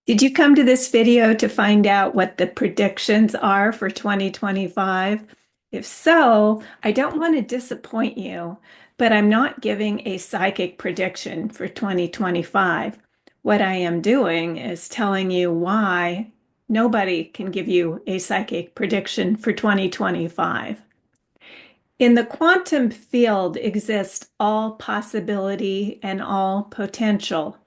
Did you come to this video to find out what the predictions are for 2025? If so, I don't want to disappoint you, but I'm not giving a psychic prediction for 2025. What I am doing is telling you why nobody can give you a psychic prediction for 2025. In the quantum field exists all possibility and all potential,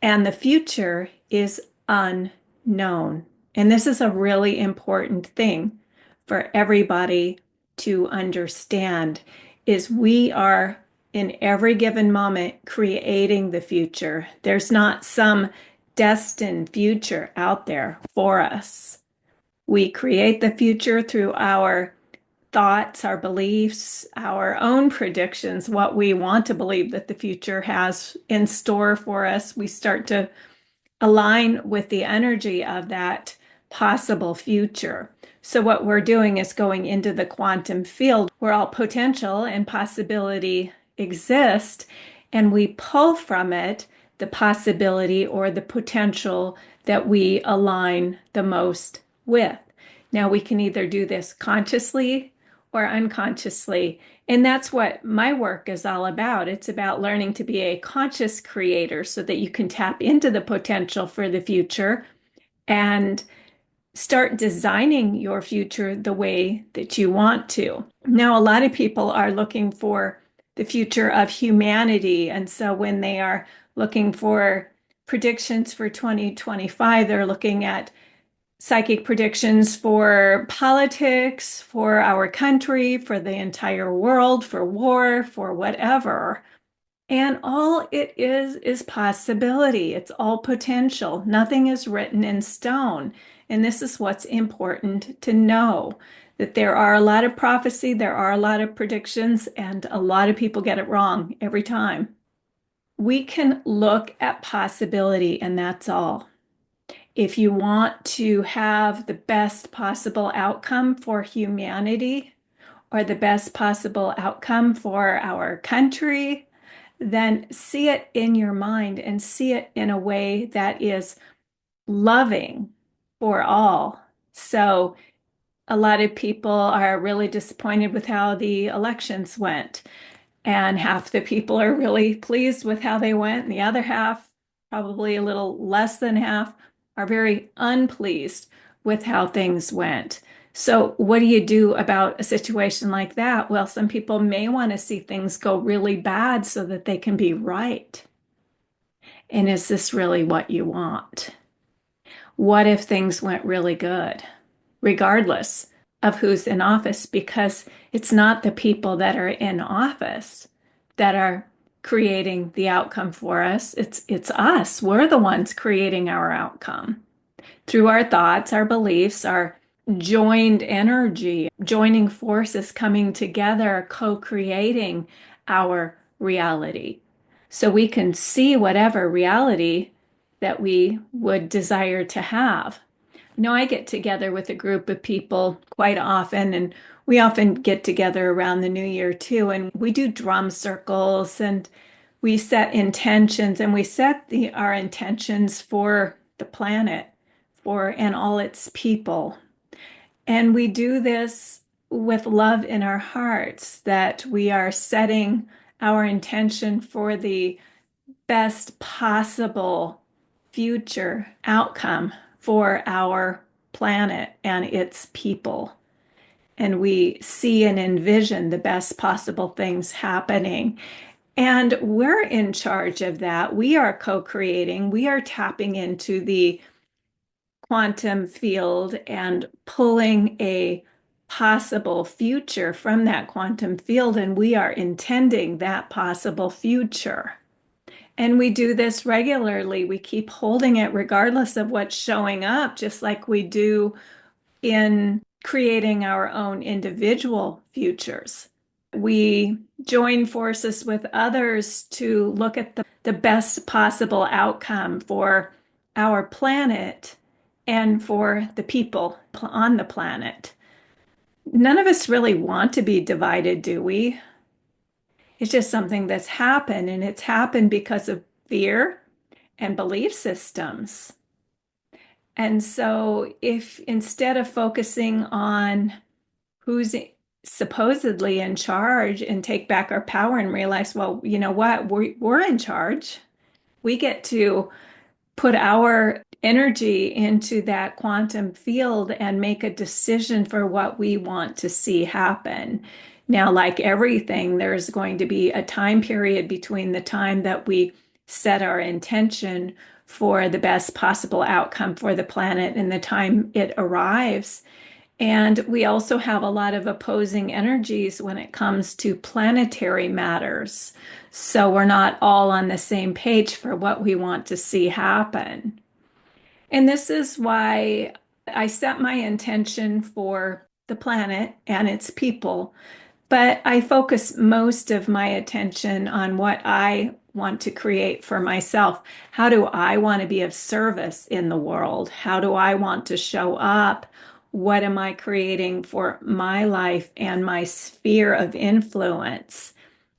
and the future is unknown. And this is a really important thing for everybody to understand is we are in every given moment creating the future. There's not some destined future out there for us. We create the future through our thoughts, our beliefs, our own predictions, what we want to believe that the future has in store for us. We start to align with the energy of that possible future. So, what we're doing is going into the quantum field where all potential and possibility exist, and we pull from it the possibility or the potential that we align the most with. Now, we can either do this consciously or unconsciously. And that's what my work is all about. It's about learning to be a conscious creator so that you can tap into the potential for the future and start designing your future the way that you want to. Now, a lot of people are looking for the future of humanity. And so when they are looking for predictions for 2025, they're looking at psychic predictions for politics, for our country, for the entire world, for war, for whatever. And all it is possibility. It's all potential. Nothing is written in stone. And this is what's important to know that there are a lot of prophecy, there are a lot of predictions, and a lot of people get it wrong every time. We can look at possibility, and that's all. If you want to have the best possible outcome for humanity or the best possible outcome for our country, then see it in your mind and see it in a way that is loving for all. So, a lot of people are really disappointed with how the elections went, and half the people are really pleased with how they went, and the other half, probably a little less than half, are very unpleased with how things went. So, what do you do about a situation like that? Well, some people may want to see things go really bad so that they can be right. And is this really what you want? What if things went really good, regardless of who's in office? Because it's not the people that are in office that are creating the outcome for us. It's us. We're the ones creating our outcome through our thoughts, our beliefs, our joined energy, joining forces coming together, co-creating our reality. So we can see whatever reality that we would desire to have. You know, I get together with a group of people quite often, and we often get together around the new year too, and we do drum circles and we set intentions and we set our intentions for the planet for and all its people. And we do this with love in our hearts that we are setting our intention for the best possible future outcome for our planet and its people. And we see and envision the best possible things happening. And we're in charge of that. We are co-creating, we are tapping into the quantum field and pulling a possible future from that quantum field, and we are intending that possible future. And we do this regularly. We keep holding it regardless of what's showing up, just like we do in creating our own individual futures. We join forces with others to look at the best possible outcome for our planet and for the people on the planet. None of us really want to be divided, do we? It's just something that's happened, and it's happened because of fear and belief systems. And so, if instead of focusing on who's supposedly in charge and take back our power and realize, well, you know what, we're in charge. We get to put our energy into that quantum field and make a decision for what we want to see happen. Now, like everything, there's going to be a time period between the time that we set our intention for the best possible outcome for the planet and the time it arrives. And we also have a lot of opposing energies when it comes to planetary matters. So we're not all on the same page for what we want to see happen. And this is why I set my intention for the planet and its people, but I focus most of my attention on what I want to create for myself. How do I want to be of service in the world? How do I want to show up? What am I creating for my life and my sphere of influence?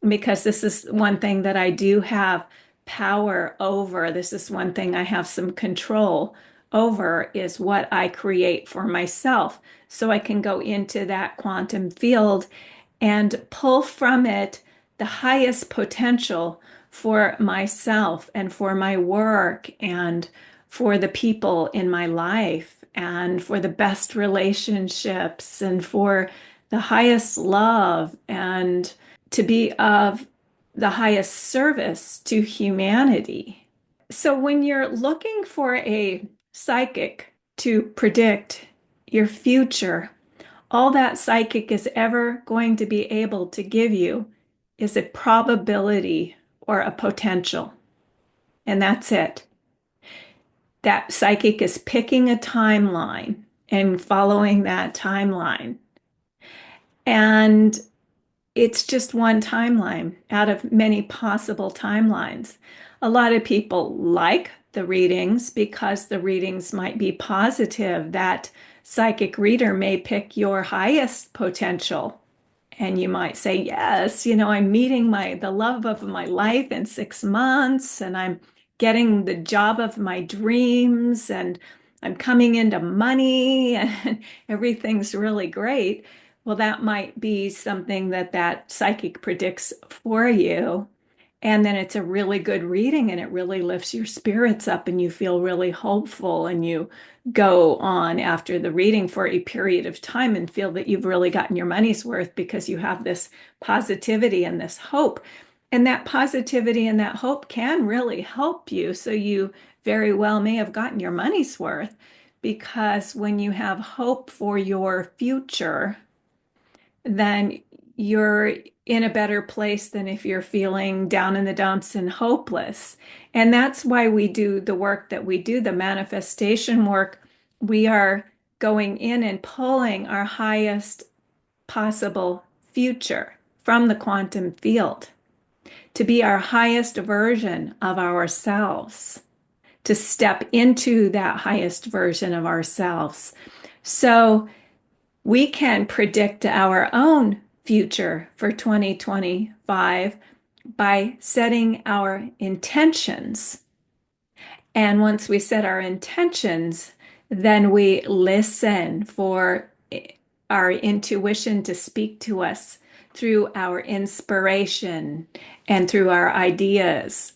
Because this is one thing that I do have power over. This is one thing I have some control over is what I create for myself. So I can go into that quantum field and pull from it the highest potential for myself and for my work and for the people in my life and for the best relationships and for the highest love and to be of the highest service to humanity. So when you're looking for a psychic to predict your future, all that psychic is ever going to be able to give you is a probability or a potential. And that's it. That psychic is picking a timeline and following that timeline. And it's just one timeline out of many possible timelines. A lot of people like the readings because the readings might be positive. That psychic reader may pick your highest potential. And you might say, yes, you know, I'm meeting the love of my life in 6 months, and I'm getting the job of my dreams, and I'm coming into money, and everything's really great. Well, that might be something that that psychic predicts for you. And then it's a really good reading and it really lifts your spirits up and you feel really hopeful and you go on after the reading for a period of time and feel that you've really gotten your money's worth because you have this positivity and this hope. And that positivity and that hope can really help you. So you very well may have gotten your money's worth because when you have hope for your future, then you're in a better place than if you're feeling down in the dumps and hopeless. And that's why we do the work that we do, the manifestation work. We are going in and pulling our highest possible future from the quantum field to be our highest version of ourselves, to step into that highest version of ourselves. So we can predict our own future for 2025 by setting our intentions. And once we set our intentions, then we listen for our intuition to speak to us through our inspiration and through our ideas.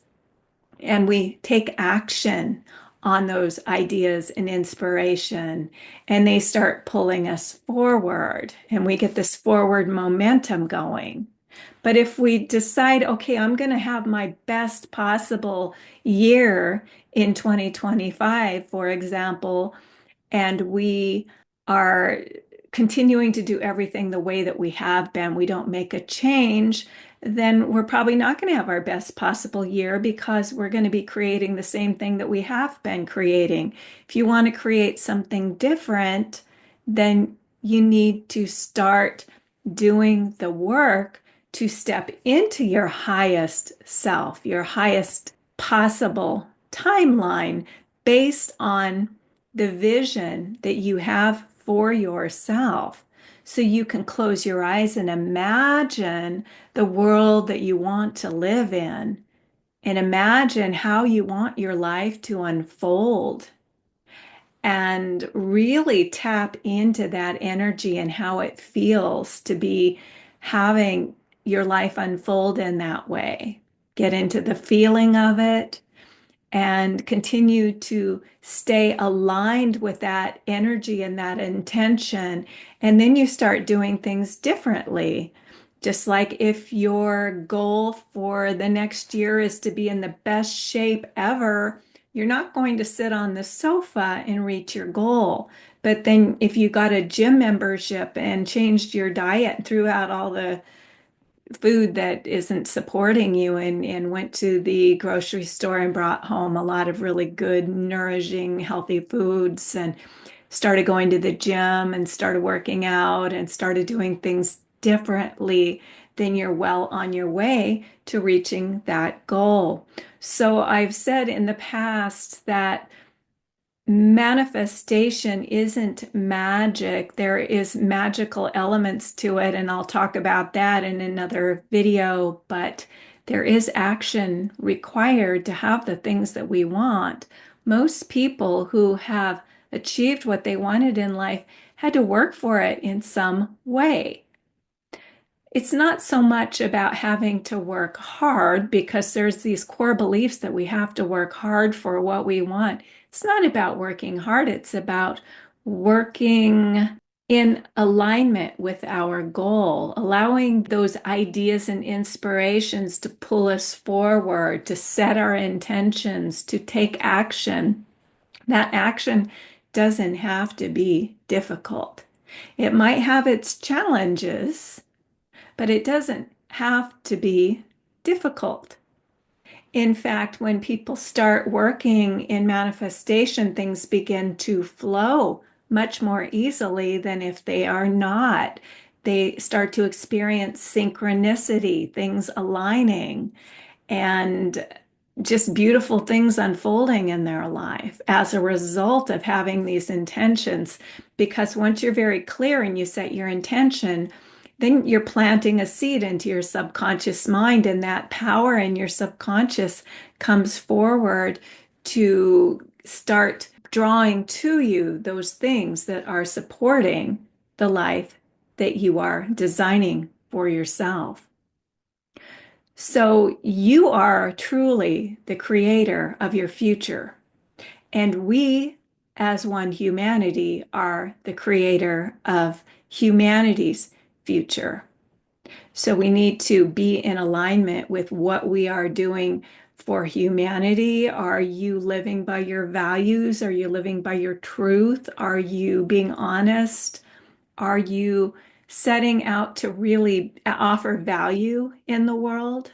And we take action on those ideas and inspiration, and they start pulling us forward, and we get this forward momentum going. But if we decide, okay, I'm going to have my best possible year in 2025, for example, and we are continuing to do everything the way that we have been, we don't make a change, then we're probably not going to have our best possible year because we're going to be creating the same thing that we have been creating. If you want to create something different, then you need to start doing the work to step into your highest self, your highest possible timeline based on the vision that you have for yourself. So you can close your eyes and imagine the world that you want to live in and imagine how you want your life to unfold. and really tap into that energy and how it feels to be having your life unfold in that way. Get into the feeling of it and continue to stay aligned with that energy and that intention. And then you start doing things differently. Just like if your goal for the next year is to be in the best shape ever, you're not going to sit on the sofa and reach your goal. But then if you got a gym membership and changed your diet and threw out all the food that isn't supporting you and went to the grocery store and brought home a lot of really good, nourishing, healthy foods and started going to the gym and started working out and started doing things differently, then you're well on your way to reaching that goal. So I've said in the past that manifestation isn't magic. There is magical elements to it, and I'll talk about that in another video, but there is action required to have the things that we want. Most people who have achieved what they wanted in life had to work for it in some way. It's not so much about having to work hard because there's these core beliefs that we have to work hard for what we want. It's not about working hard, it's about working in alignment with our goal, allowing those ideas and inspirations to pull us forward, to set our intentions, to take action. That action doesn't have to be difficult. It might have its challenges, but it doesn't have to be difficult. In fact, when people start working in manifestation, things begin to flow much more easily than if they are not. They start to experience synchronicity, things aligning, and just beautiful things unfolding in their life as a result of having these intentions. Because once you're very clear and you set your intention, then you're planting a seed into your subconscious mind, and that power in your subconscious comes forward to start drawing to you those things that are supporting the life that you are designing for yourself. So you are truly the creator of your future. And we, as one humanity, are the creator of humanity's future. So we need to be in alignment with what we are doing for humanity. Are you living by your values? Are you living by your truth? Are you being honest? Are you setting out to really offer value in the world,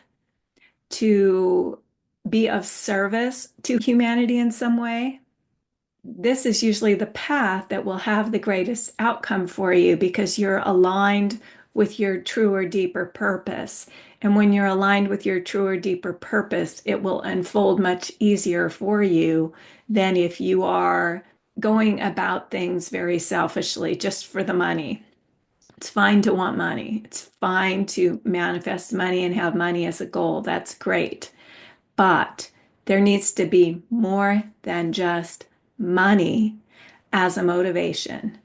to be of service to humanity in some way? This is usually the path that will have the greatest outcome for you because you're aligned with your truer, deeper purpose. And when you're aligned with your truer, deeper purpose, it will unfold much easier for you than if you are going about things very selfishly just for the money. It's fine to want money. It's fine to manifest money and have money as a goal. That's great. But there needs to be more than just money as a motivation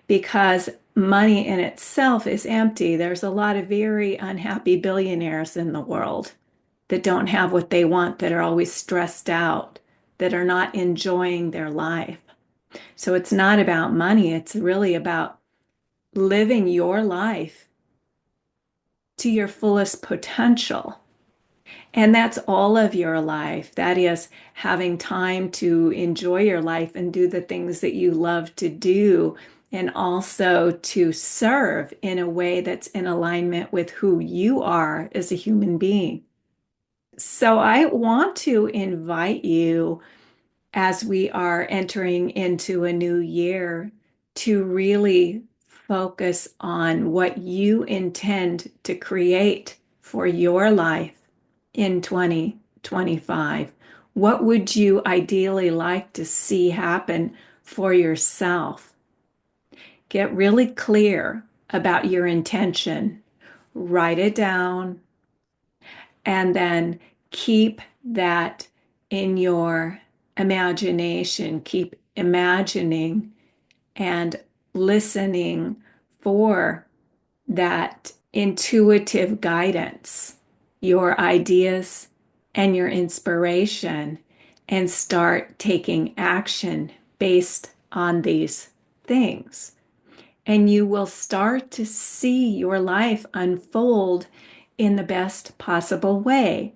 because money in itself is empty. There's a lot of very unhappy billionaires in the world that don't have what they want, that are always stressed out, that are not enjoying their life. So it's not about money, it's really about living your life to your fullest potential. And that's all of your life. That is having time to enjoy your life and do the things that you love to do, and also to serve in a way that's in alignment with who you are as a human being. So I want to invite you as we are entering into a new year to really focus on what you intend to create for your life in 2025. What would you ideally like to see happen for yourself? Get really clear about your intention, write it down, and then keep that in your imagination. Keep imagining and listening for that intuitive guidance, your ideas and your inspiration, and start taking action based on these things. And you will start to see your life unfold in the best possible way.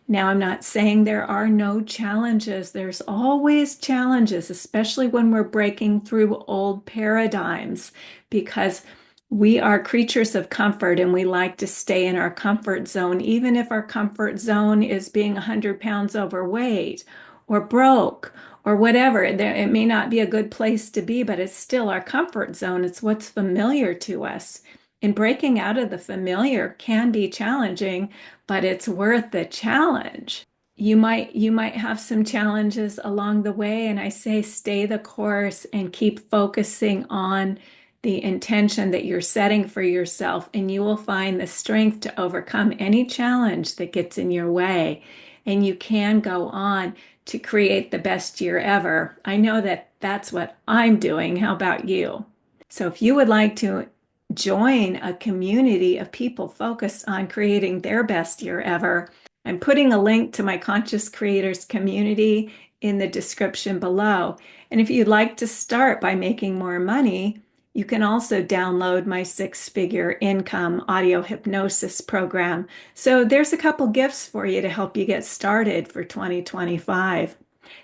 Now, I'm not saying there are no challenges. There's always challenges, especially when we're breaking through old paradigms, because we are creatures of comfort and we like to stay in our comfort zone, even if our comfort zone is being 100 pounds overweight or broke or whatever. It may not be a good place to be, but it's still our comfort zone. It's what's familiar to us. And breaking out of the familiar can be challenging, but it's worth the challenge. You might have some challenges along the way, and I say stay the course and keep focusing on the intention that you're setting for yourself, and you will find the strength to overcome any challenge that gets in your way. And you can go on to create the best year ever. I know that that's what I'm doing. How about you? So if you would like to join a community of people focused on creating their best year ever, I'm putting a link to my Conscious Creators community in the description below. And if you'd like to start by making more money, you can also download my 6-figure income audio hypnosis program. So there's a couple gifts for you to help you get started for 2025.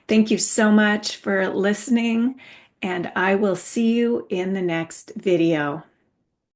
Thank you so much for listening, and I will see you in the next video.